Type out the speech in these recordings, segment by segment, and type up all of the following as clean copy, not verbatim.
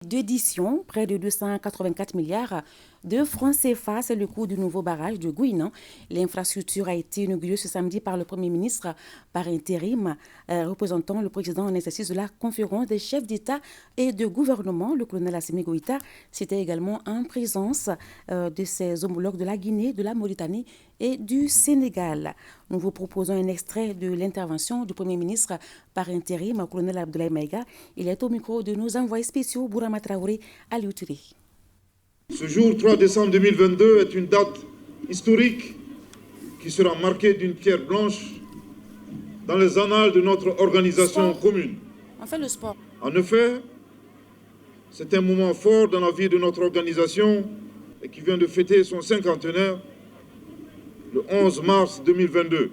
d'édition, près de 284 milliards de francs CFA. C'est le coût du nouveau barrage de Gouinan. L'infrastructure a été inaugurée ce samedi par le Premier ministre par intérim, représentant le président en exercice de la conférence des chefs d'État et de gouvernement, le colonel Assimi Goïta. C'était également en présence de ses homologues de la Guinée, de la Mauritanie et du Sénégal. Nous vous proposons un extrait de l'intervention du Premier ministre par intérim, colonel Abdoulaye Maïga. Il est au micro de nos envoyés spéciaux, Bourama Traoré, Aliou Touré. Ce jour 3 décembre 2022 est une date historique qui sera marquée d'une pierre blanche dans les annales de notre organisation commune. On fait le sport. En effet, c'est un moment fort dans la vie de notre organisation et qui vient de fêter son cinquantenaire le 11 mars 2022.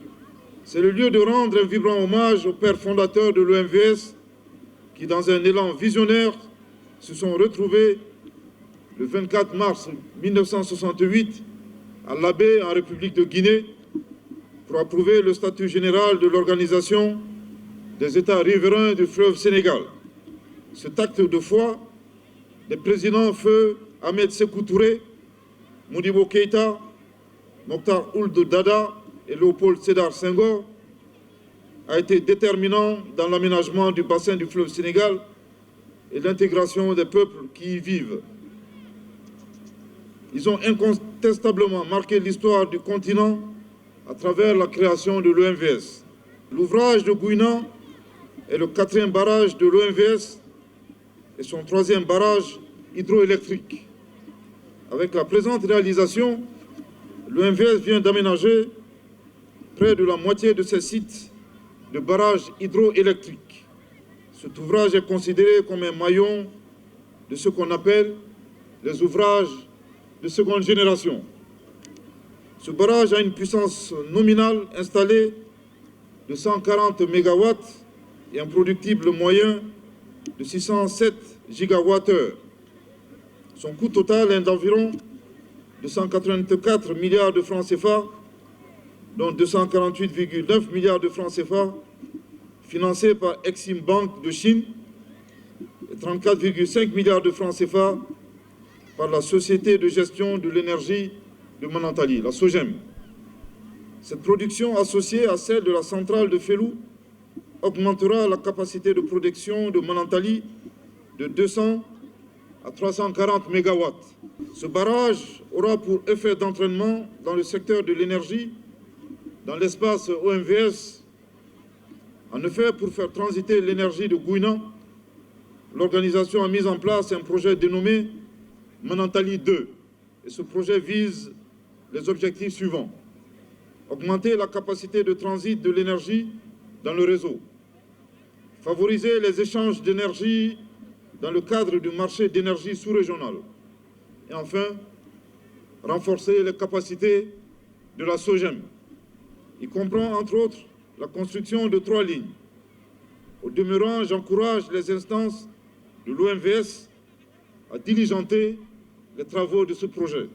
C'est le lieu de rendre un vibrant hommage aux pères fondateurs de l'OMVS qui, dans un élan visionnaire, se sont retrouvés le 24 mars 1968 à Labé, en République de Guinée, pour approuver le statut général de l'organisation des États riverains du fleuve Sénégal. Cet acte de foi des présidents feu Ahmed Sékou Touré, Modibo Keïta, Mokhtar Ould Dada et Léopold Sédar Senghor a été déterminant dans l'aménagement du bassin du fleuve Sénégal et l'intégration des peuples qui y vivent. Ils ont incontestablement marqué l'histoire du continent à travers la création de l'OMVS. L'ouvrage de Gouinan est le 4e barrage de l'OMVS et son 3e barrage hydroélectrique. Avec la présente réalisation, l'OMVS vient d'aménager près de la moitié de ses sites de barrages hydroélectriques. Cet ouvrage est considéré comme un maillon de ce qu'on appelle les ouvrages de seconde génération. Ce barrage a une puissance nominale installée de 140 MW et un productible moyen de 607 GWh. Son coût total est d'environ 284 milliards de francs CFA, dont 248,9 milliards de francs CFA financés par Exim Bank de Chine et 34,5 milliards de francs CFA par la Société de gestion de l'énergie de Manantali, la SOGEM. Cette production associée à celle de la centrale de Fellou augmentera la capacité de production de Manantali de 200 à 340 MW. Ce barrage aura pour effet d'entraînement dans le secteur de l'énergie, dans l'espace OMVS. En effet, pour faire transiter l'énergie de Gouinan, l'organisation a mis en place un projet dénommé Manantali 2. Et ce projet vise les objectifs suivants. Augmenter la capacité de transit de l'énergie dans le réseau. Favoriser les échanges d'énergie dans le cadre du marché d'énergie sous-régional. Et enfin, renforcer les capacités de la SOGEM. Il comprend entre autres la construction de 3 lignes. Au demeurant, j'encourage les instances de l'OMVS à diligenter les travaux de ce projet.